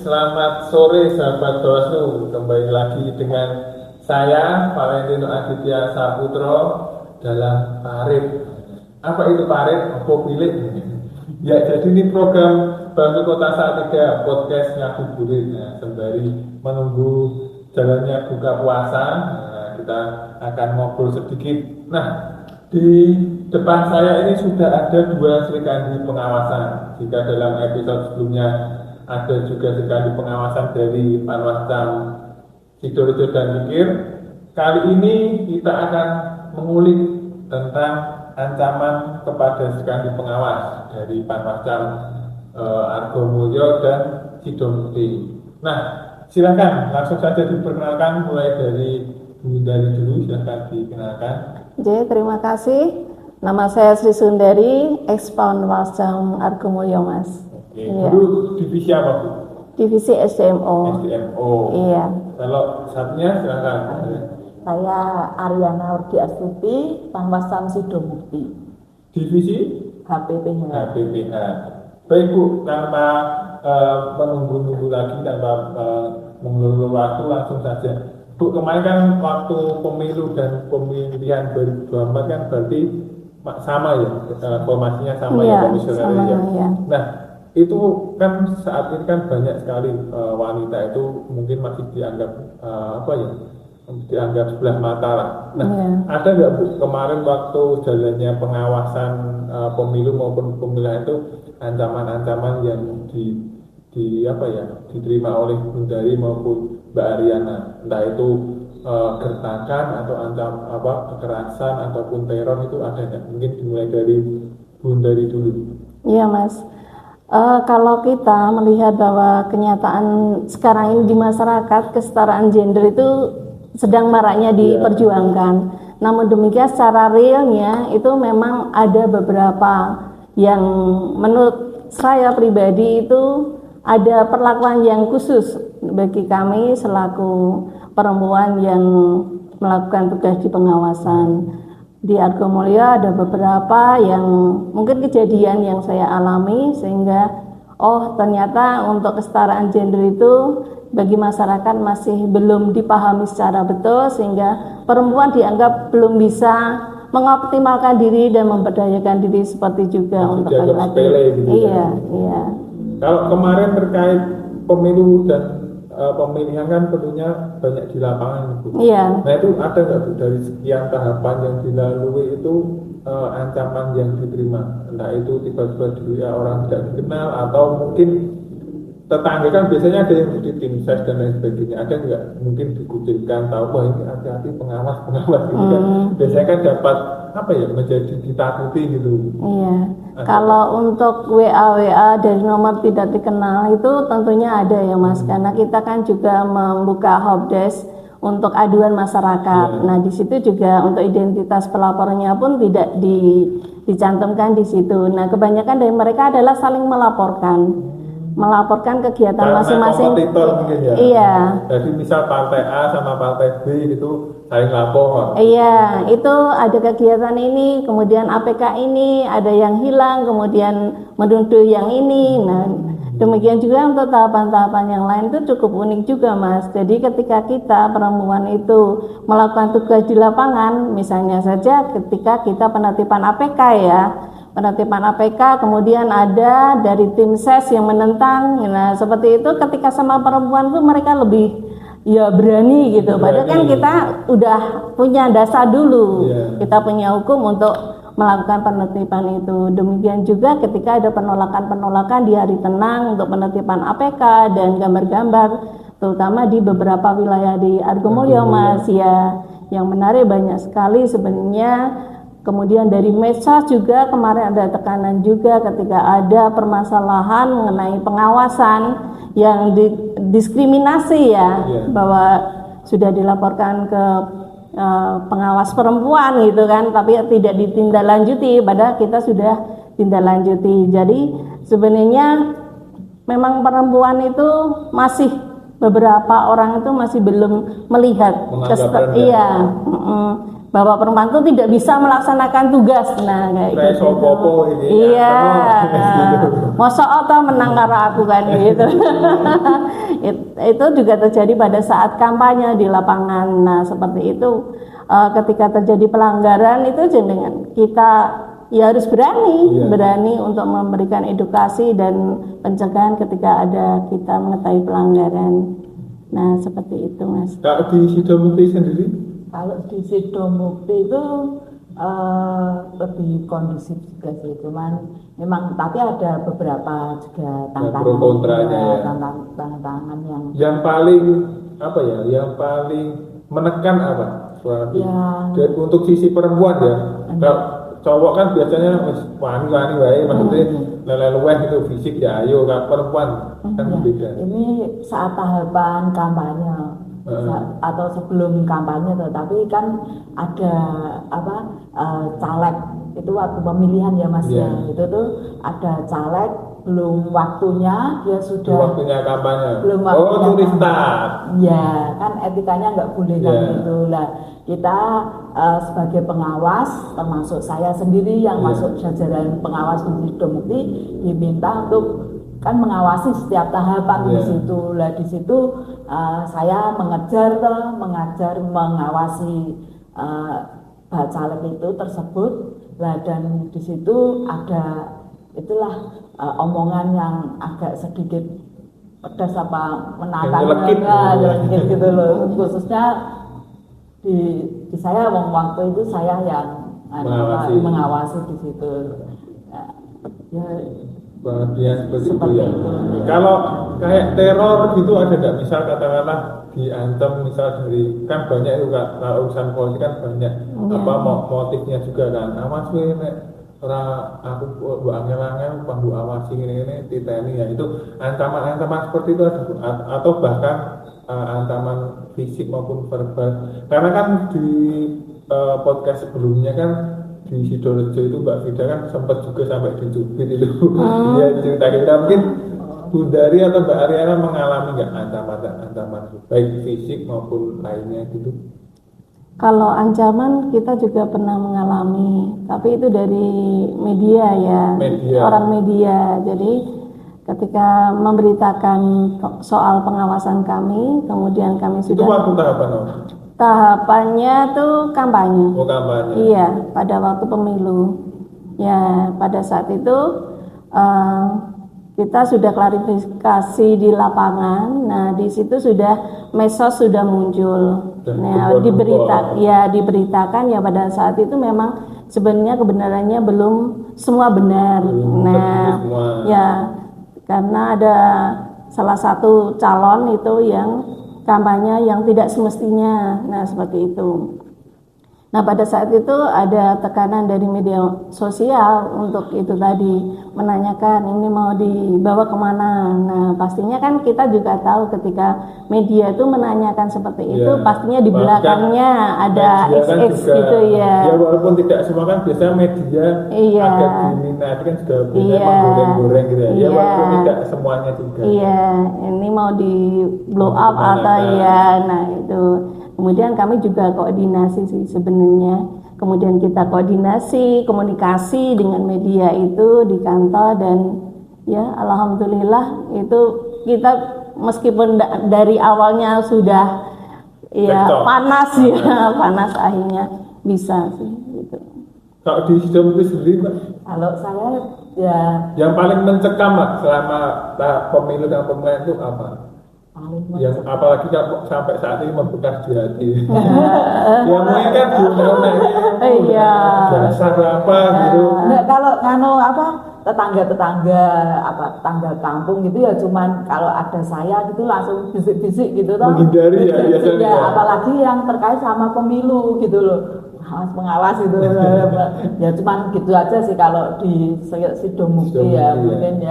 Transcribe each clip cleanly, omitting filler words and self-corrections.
selamat sore sahabat Bawaslu. Kembali lagi dengan saya Valentino Aditya Saputro dalam Parit. Apa itu Parit? Apa pilih? Ya, jadi ini program Bawaslu Kota Salatiga, podcast ngabuburit. Nah, sembari menunggu jalannya buka puasa, kita akan ngobrol sedikit. Nah, di depan saya ini sudah ada dua serikandi pengawasan. Jika dalam episode sebelumnya ada juga serikandi pengawasan dari Panwascam Sidoarjo dan Mikir, kali ini kita akan mengulik tentang ancaman kepada serikandi pengawas dari Panwascam Argomulyo dan Sidomukti. Nah, silakan langsung saja diperkenalkan, mulai dari Bu Dari dulu, silakan dikenalkan. Jadi, terima kasih. Nama saya Sri Sundari, ex-Panwascam Argomulyo, Mas. Oke, dulu divisi apa, Bu? Divisi SDMO. SDMO. Iya. Kalau satunya silakan. Saya Aryana Urdi Astuti, Panwascam Sidomukti. Divisi HPPH. HPPH. Baik Bu, tanpa menunggu-nunggu lagi, tanpa mengulur waktu, langsung saja. Bu, kemarin kan waktu pemilu dan pemilihan 2024 kan berarti sama ya, formasinya sama ya, komisionernya ya. Iya. Nah, itu kan saat ini kan banyak sekali wanita itu mungkin masih dianggap dianggap sebelah mata lah. Nah, ada nggak Bu kemarin waktu jalannya pengawasan pemilu maupun pemilihan itu ancaman-ancaman yang diterima oleh Bu Dari maupun Mbak Aryana, entah itu gertakan atau kekerasan ataupun teror, itu ada nggak? Mungkin dimulai dari Bu Dari dulu. Iya, Mas. Kalau kita melihat bahwa kenyataan sekarang ini di masyarakat, kesetaraan gender itu sedang maraknya diperjuangkan. Namun demikian secara realnya itu memang ada beberapa yang menurut saya pribadi itu ada perlakuan yang khusus bagi kami selaku perempuan yang melakukan tugas di pengawasan. Di Argomulyo ada beberapa yang mungkin kejadian yang saya alami sehingga ternyata untuk kesetaraan gender itu bagi masyarakat masih belum dipahami secara betul, sehingga perempuan dianggap belum bisa mengoptimalkan diri dan memberdayakan diri seperti juga masih untuk laki-laki. Gitu, iya. Kalau kemarin terkait pemilu dan pemilihan kan tentunya banyak di lapangan, Bu. Iya. Nah, itu ada nggak Bu dari sekian tahapan yang dilalui itu ancaman yang diterima? Entah itu tiba-tiba dulu orang tidak dikenal atau mungkin tetangga kan biasanya ada yang jadi tim ses dan lain sebagainya. Ada nggak mungkin dikucilkan, tahu wah ini hati-hati pengawas gitu kan? Biasanya kan dapat menjadi ditakuti gitu. Iya. Kalau untuk WA dari nomor tidak dikenal itu tentunya ada ya, Mas, karena kita kan juga membuka helpdesk untuk aduan masyarakat. Nah, di situ juga untuk identitas pelapornya pun tidak dicantumkan di situ. Nah, kebanyakan dari mereka adalah saling melaporkan kegiatan masing-masing. Kompetitor mungkin ya. Iya. Jadi misal partai A sama partai B gitu saling lapor. Iya, itu ada kegiatan ini, kemudian APK ini ada yang hilang, kemudian menuduh yang ini. Nah, demikian juga untuk tahapan-tahapan yang lain itu cukup unik juga, Mas. Jadi ketika kita perempuan itu melakukan tugas di lapangan, misalnya saja ketika kita penertiban APK penertiban APK, kemudian ada dari tim ses yang menentang. Nah, seperti itu ketika sama perempuan tuh mereka lebih berani gitu. Padahal kan kita udah punya dasar dulu. Kita punya hukum untuk melakukan penertiban itu. Demikian juga ketika ada penolakan di hari tenang untuk penertiban APK dan gambar-gambar, terutama di beberapa wilayah di Argomulyo, Mas, ya. Yang menarik banyak sekali sebenarnya. Kemudian dari medsos juga kemarin ada tekanan juga ketika ada permasalahan mengenai pengawasan yang diskriminasi bahwa sudah dilaporkan ke pengawas perempuan gitu kan, tapi tidak ditindaklanjuti, padahal kita sudah tindaklanjuti. Jadi sebenarnya memang perempuan itu masih beberapa orang itu masih belum melihat bahwa perempuan itu tidak bisa melaksanakan tugas. Nah, kayak Kayak gitu. sopo ini. Iya. Gitu. Mosok atau menang karo aku kan gitu. Itu juga terjadi pada saat kampanye di lapangan. Nah, seperti itu ketika terjadi pelanggaran itu jenengan kita ya harus berani, Iya. berani untuk memberikan edukasi dan pencegahan ketika ada kita mengetahui pelanggaran. Nah, seperti itu, Mas. Kalau di Sidomukti sendiri, Kalau di Sidomukti itu lebih kondusif juga sih, cuman memang tapi ada beberapa juga tantangan, pro kontranya ya. tantangan yang paling apa ya, yang paling menekan apa? Ya. Dan untuk sisi perempuan ya, kalau cowok kan biasanya wani-wani wae, maksudnya lele-luweh itu fisik ya ayo, kalau perempuan kan ya, beda. ini saat tahapan kampanye atau sebelum kampanye, tetapi kan ada caleg itu waktu pemilihan ya Mas ya, itu tuh ada caleg belum waktunya dia sudah Waktunya kampanye. belum waktunya curi start. ya kan etikanya nggak boleh kan gitu lah. Kita sebagai pengawas, termasuk saya sendiri yang masuk jajaran pengawas di Sidomukti, diminta untuk kan mengawasi setiap tahapan di situ. Lah di situ saya mengawasi caleg itu tersebut. Lah dan di situ ada itulah omongan yang agak sedikit pedas apa menantang gitu loh, khususnya di saya waktu itu saya yang mengawasi di situ. Ya, bahagia seperti itu ya. Kalau kayak teror gitu ada nggak? Misal katakanlah diancam, misal dari kan banyak itu kalau urusan politik kan banyak motifnya juga kan. Awas we nek ora aku buat angel-angel panggu awasi ini titeni ya, itu ancaman seperti itu ada, atau bahkan ancaman fisik maupun verbal. Karena kan di podcast sebelumnya kan di Sidorejo itu Mbak Vida kan sempat juga sampai dicubit itu. Dia cerita kita, mungkin Bu Dari atau Mbak Ariana mengalami nggak ancaman baik fisik maupun lainnya gitu? Kalau ancaman kita juga pernah mengalami, tapi itu dari media ya, orang media. Jadi ketika memberitakan soal pengawasan kami, kemudian kami sudah. Itu waktu tahapan Tahapannya tuh kampanye. Oh, kampanye. Iya, pada waktu pemilu. Ya, pada saat itu kita sudah klarifikasi di lapangan. Nah, di situ sudah medsos sudah muncul. Nah, diberitakan ya pada saat itu memang sebenarnya kebenarannya belum semua benar. Ya, karena ada salah satu calon itu yang kampanye yang tidak semestinya. Nah, seperti itu. Nah, pada saat itu ada tekanan dari media sosial untuk itu tadi, menanyakan ini mau dibawa kemana. Nah, pastinya kan kita juga tahu ketika media itu menanyakan seperti itu, pastinya di belakangnya ada XX kan gitu ya. Ya walaupun tidak semua kan biasanya media agak diminati kan juga biasanya menggoreng-goreng gitu ya. Ya walaupun tidak semuanya juga. Iya, ini mau di blow up atau ya, nah itu. Kemudian kami juga koordinasi sih sebenarnya. Kemudian kita koordinasi, komunikasi dengan media itu di kantor, dan ya alhamdulillah itu kita meskipun dari awalnya sudah panas akhirnya bisa sih gitu. Kalau di Sidomukti sendiri Mbak? Kalau saya ya yang paling mencekam lah selama pemilu dan pemilihan itu apa? Yang apalagi sampai saat ini membekas di hati. Ya mungkin kan dasar apa gitu. Nah, kalau tetangga kampung gitu ya, cuman kalau ada saya gitu langsung bisik-bisik gitu toh. Menghindari ya biasanya. Ya, apalagi yang terkait sama pemilu gitu loh. Pengawas itu ya cuman gitu aja sih kalau di Sidomukti ya, mungkin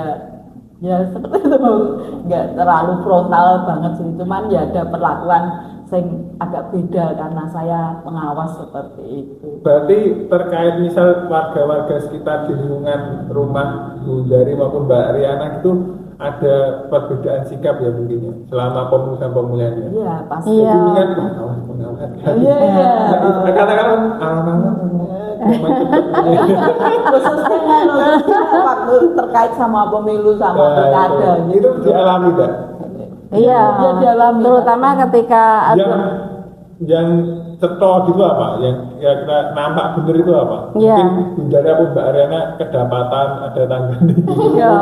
ya seperti itu, nggak terlalu frontal banget sih, cuman ya ada perlakuan yang agak beda karena saya pengawas seperti itu. Berarti terkait misal warga-warga sekitar di lingkungan rumah Bu Dari maupun Mbak Riana itu ada perbedaan sikap ya mungkin ya selama pemulihan ya. Iya, pasti. Iya. Jadi kan pengawas. Iya, iya. Katakan Khususnya kalau waktu terkait sama pemilu sama pilkada itu dialami tak? Iya, Ya, dialami. terutama ketika Yang cetok gitu apa? Yang kira nampak bener itu apa? Iya. Mungkin Bundara pun Mbak Ariana kedapatan ada tangga nih. ya,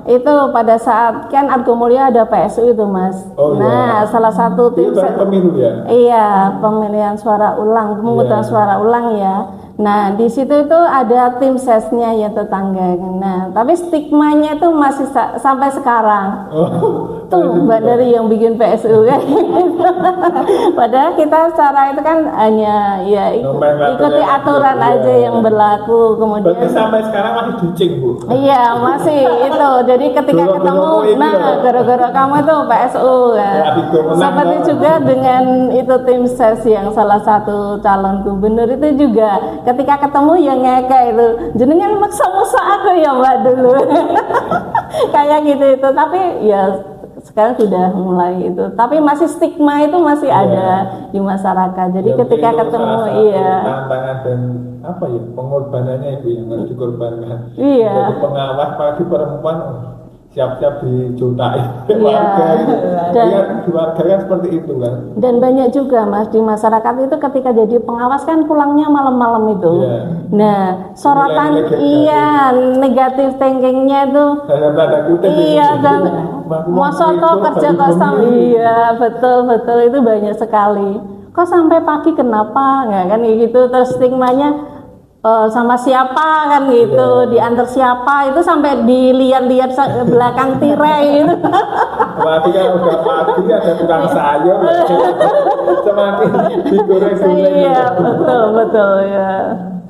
itu pada saat kan Argo Mulyo ada PSU itu Mas. Oh, iya. Nah, salah satu Itu tim baru pemilu ya? Iya, pemilihan suara ulang, pemungutan Iya. suara ulang ya. Nah, di situ itu ada tim sesnya ya tetangga. Nah, tapi stigmanya itu masih sampai sekarang. Oh. Tuh, Mbak dari yang bikin PSU kan. Padahal kita secara itu kan hanya ya ikuti aturan aja yang berlaku. Berarti Kemudian sampai sekarang masih dicing Bu? iya masih itu. Jadi ketika Dulu- ketemu, dulu ini nah loh. gara-gara kamu itu PSU ya. Ya, Adiko menang, Seperti Pak. juga dengan itu tim ses yang salah satu calon gubernur itu juga ketika ketemu ya ngeke itu. Jenengan maksa-maksa aku ya Mbak dulu. Kayak gitu itu. Tapi ya sekarang sudah mulai itu. Tapi masih stigma itu masih Iya. ada di masyarakat. Jadi Ya, ketika itu ketemu salah satu iya. tantangan dan apa ya pengorbanannya itu yang harus dikorbankan. Iya. Jadi pengawas apalagi perempuan siap-siap dijutai Iya. warga gitu. Dan- Iya, di warga kan seperti itu kan. Dan banyak juga Mas di masyarakat itu ketika jadi pengawas kan pulangnya malam-malam itu. Iya. Nah, sorotan Nilai-nilai iya negatif thinkingnya itu Dalam tanda kutip iya itu. dan Aku masa mau toh besok kerja bagi kosong pemilu. iya betul itu banyak sekali. Kok sampai pagi kenapa nggak kan kayak gitu terus stigmanya sama siapa kan gitu Iya. diantar siapa itu sampai dilihat-lihat belakang tirai gitu. Berarti kan udah pagi ada tukang sayur semakin digoreng-goreng. Iya betul ya.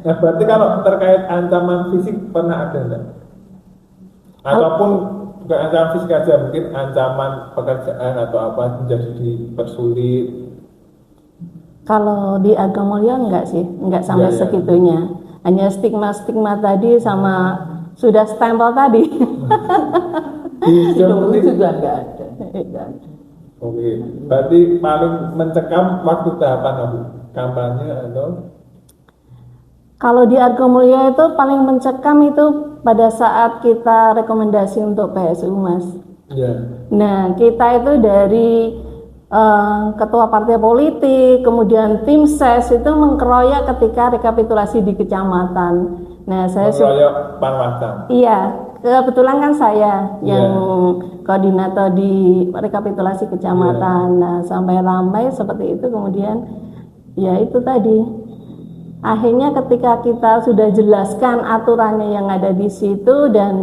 Nah, berarti kalau terkait ancaman fisik pernah ada enggak? Ataupun bukan ancaman fisik aja, mungkin ancaman pekerjaan atau apa menjadi dipersulit. Kalau di Argo Mulyo enggak sih, enggak sampai Iya, iya. segitunya. Hanya stigma-stigma tadi sama sudah stempel tadi. Di Dulu Jawa juga nggak ada. Nggak ada. Oke, berarti paling mencekam waktu tahapan apa? Kampanye atau? Kalau di Argo Mulyo itu paling mencekam itu pada saat kita rekomendasi untuk PSU Mas. Ya. Nah, kita itu dari ketua partai politik, kemudian tim ses itu mengkeroyok ketika rekapitulasi di kecamatan. Nah, saya Mengeroyok Panwascam. iya, kebetulan kan saya Iya. yang koordinator di rekapitulasi kecamatan. Nah, sampai ramai seperti itu kemudian ya itu tadi. Akhirnya ketika kita sudah jelaskan aturannya yang ada di situ dan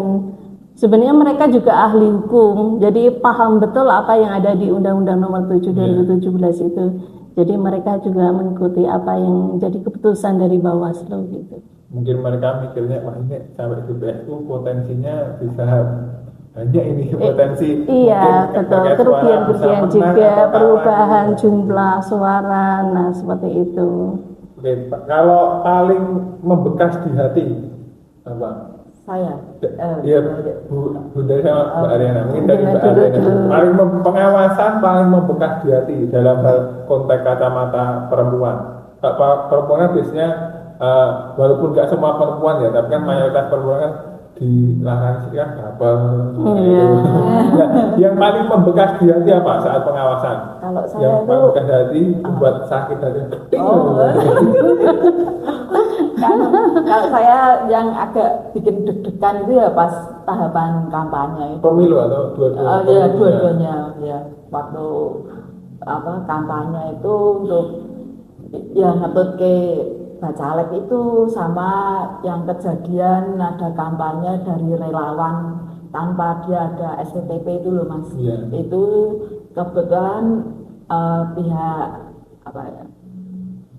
sebenarnya mereka juga ahli hukum, jadi paham betul apa yang ada di Undang-Undang Nomor 7 2017 itu. Jadi mereka juga mengikuti apa yang jadi keputusan dari Bawaslu gitu. Mungkin mereka mikirnya wah ini sampai ke PSU potensinya bisa banyak ini potensi. Iya, mungkin betul. terkait suara Kerugian-kerugian bisa juga, menang atau perubahan kalah. jumlah suara, nah seperti itu. Oke, Pak. Kalau paling membekas di hati apa? Saya. Iya, Bu dari sama Mbak Ariana. Mungkin dari Gimana Mbak dulu, Ariana. dulu. Paling pengawasan paling membekas di hati dalam hal konteks kacamata perempuan. Perempuan kan biasanya walaupun nggak semua perempuan ya, tapi kan mayoritas perempuan kan dilarang sih kan apa? Iya. Nah, yang paling membekas di hati apa saat pengawasan? Kalau saya Yang paling itu membekas di hati buat sakit hati. Oh. Kalau saya yang agak bikin deg-degan itu ya pas tahapan kampanye itu. Pemilu atau dua-duanya? Ya dua-duanya ya waktu apa kampanye itu untuk yang ngetut ke bacalek itu sama yang kejadian ada kampanye dari relawan tanpa dia ada STTP itu loh Mas. Iya. Itu kebetulan pihak apa ya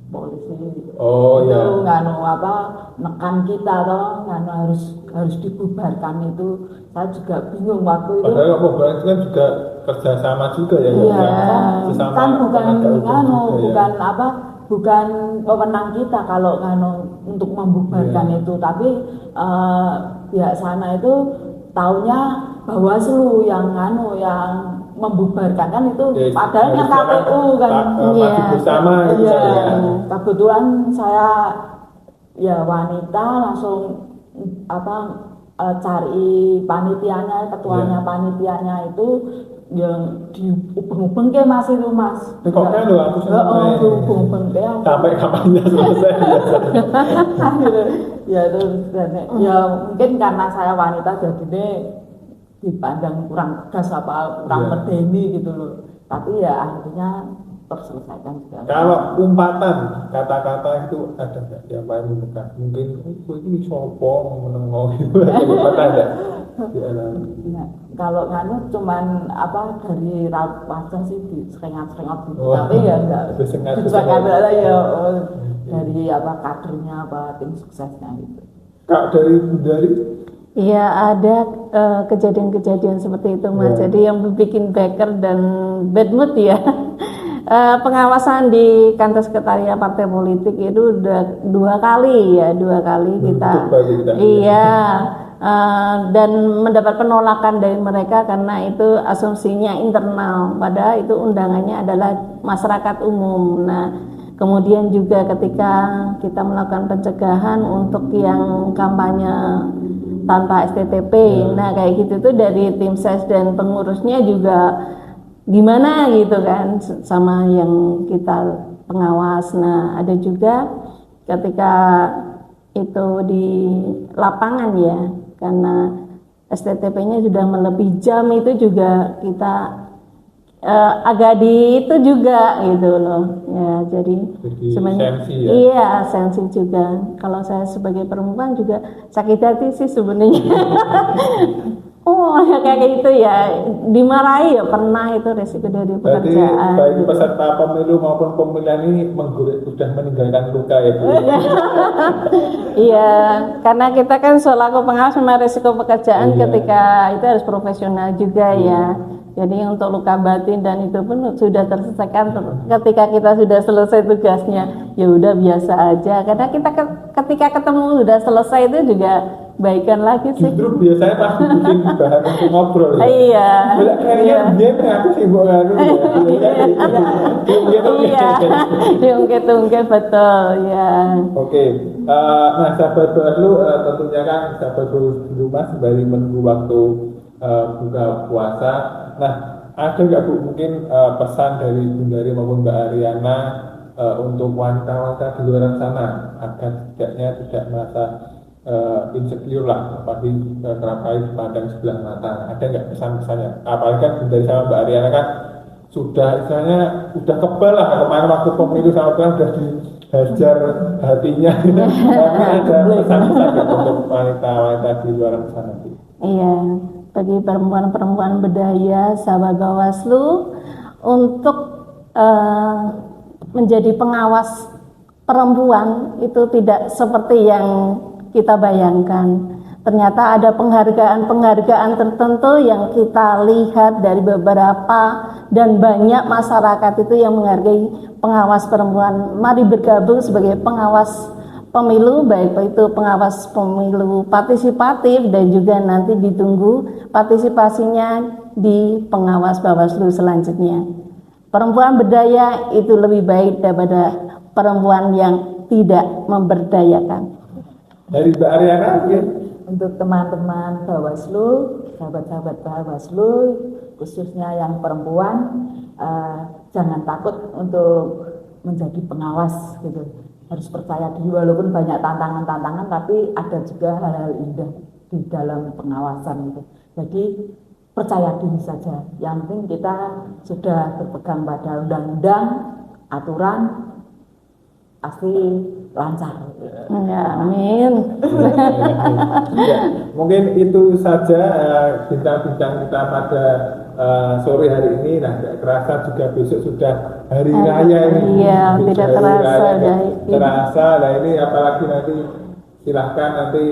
polisi Oh, itu ya. nganu apa nekan kita toh nganu harus dibubarkan itu saya juga bingung waktu itu. Padahal Mobail itu kan juga kerjasama juga ya, Iya, sesama kan bukan penegak hukum nganu, juga ya. bukan apa, bukan wewenang kita kalau nganu untuk membubarkan Iya. itu, tapi pihak sana itu taunya Bawaslu yang membubarkan kan itu, Ya, padahal yang harusnya KPU kan. maju bersama gitu Iya, ya. kebetulan saya ya wanita langsung cari panitianya, ketuanya Iya. panitianya itu yang dihubung-hubung ke Mas itu Mas. Kok kan lho, aku seneng. dihubung-hubung ke Sampai kapannya selesai. ya itu ya mungkin karena saya wanita jadi ini dipandang kurang tegas apa kurang Iya. medeni gitu loh, tapi ya akhirnya terselesaikan juga. Kalau umpatan kata-kata itu ada nggak yang paling membekas? Mungkin ini sopo menengok gitu. Ada nggak? Nah, kalau nganu cuman dari raut wajah sih diserengat-serengat gitu, Oh, tapi ya enggak disengat-sengat. ya dari kadernya tim suksesnya gitu. Kak dari Iya, ada kejadian-kejadian seperti itu Mas. Ya. Jadi yang bikin backer dan bad mood ya. Pengawasan di kantor sekretariat partai politik itu udah dua kali kita. bagi kita. Iya. Dan mendapat penolakan dari mereka karena itu asumsinya internal, padahal itu undangannya adalah masyarakat umum. Nah, kemudian juga ketika kita melakukan pencegahan untuk yang kampanye tanpa STTP, nah kayak gitu tuh dari tim ses dan pengurusnya juga gimana gitu kan sama yang kita pengawas. Nah, ada juga ketika itu di lapangan ya, karena STTP-nya sudah melebihi jam, itu juga kita agak di itu juga gitu loh ya. Jadi sebenarnya sensi ya? Iya, sensi juga. Kalau saya sebagai perempuan juga sakit hati sih sebenarnya. Oh ya kayak gitu ya, dimarahi ya pernah, itu resiko dari Berarti pekerjaan. baik peserta pemilu maupun pemilihan ini sudah meninggalkan luka ya Bu? Iya, karena kita kan selaku pengawas memang resiko pekerjaan Iya. ketika itu harus profesional juga ya. Jadi untuk luka batin dan itu pun sudah terselesaikan ketika kita sudah selesai tugasnya. Ya udah biasa aja. Karena kita ketika ketemu sudah selesai itu juga baikan lagi sih. Justru biasanya pasti bikin bahan untuk ngobrol ya? Iya. Kayaknya dia aku sih Bu Anu ya. Iya, diungkit-ungkit betul ya. Oke, nah sahabat Bawaslu tentunya kan sahabat Bawaslu di rumah sembari menunggu waktu buka puasa. Nah, ada nggak Bu mungkin pesan dari Bundari maupun Mbak Ariana untuk wanita-wanita di luar sana agar setidaknya tidak merasa insecure lah, apalagi kerapai dipandang sebelah mata. Ada nggak pesan-pesannya? Apalagi kan Bundari sama Mbak Ariana kan sudah istilahnya udah kebal lah kemarin waktu pemilu sama Tuhan udah dihajar hatinya. Tapi ada pesan-pesan nggak untuk wanita-wanita di luar sana? Iya, bagi perempuan-perempuan berdaya sahabat Bawaslu untuk menjadi pengawas perempuan itu tidak seperti yang kita bayangkan. Ternyata ada penghargaan-penghargaan tertentu yang kita lihat dari beberapa dan banyak masyarakat itu yang menghargai pengawas perempuan. Mari bergabung sebagai pengawas pemilu, baik itu pengawas pemilu partisipatif dan juga nanti ditunggu partisipasinya di pengawas Bawaslu selanjutnya. Perempuan berdaya itu lebih baik daripada perempuan yang tidak memberdayakan. Dari Mbak Ariana mungkin? Untuk teman-teman Bawaslu, sahabat-sahabat Bawaslu, khususnya yang perempuan, jangan takut untuk menjadi pengawas gitu. Harus percaya diri walaupun banyak tantangan-tantangan, tapi ada juga hal-hal indah di dalam pengawasan itu. Jadi percaya diri saja. Yang penting kita sudah berpegang pada undang-undang, aturan, pasti lancar. Ya, amin. Ya, mungkin itu saja bincang-bincang kita pada sore hari ini. Nah, tidak kerasa juga besok sudah hari raya ini. Iya, Besok tidak hari terasa raya, dah. terasa. Nah ini apalagi nanti silahkan nanti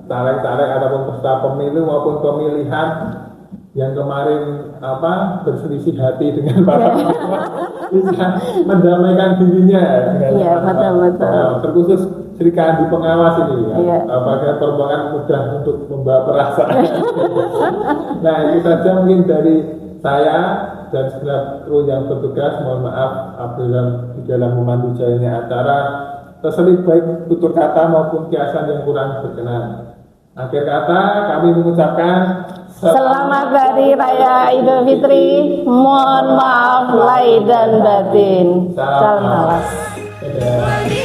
caleg-caleg ataupun peserta pemilu maupun pemilihan yang kemarin berselisih hati dengan para bisa mendamaikan dirinya dengan Iya, betul-betul. terkhusus Sri Kandi pengawas ini ya. Iya. Apakah perubahan mudah untuk membawa perasaan? Nah, itu saja mungkin dari saya dan segenap kru yang bertugas. Mohon maaf apabila di dalam memandu jalannya acara terselip baik tutur kata maupun kiasan yang kurang berkenan. Akhir kata kami mengucapkan Selamat Hari Raya Idul Fitri. Mohon maaf lahir dan batin. Salam. Salam. Dadah.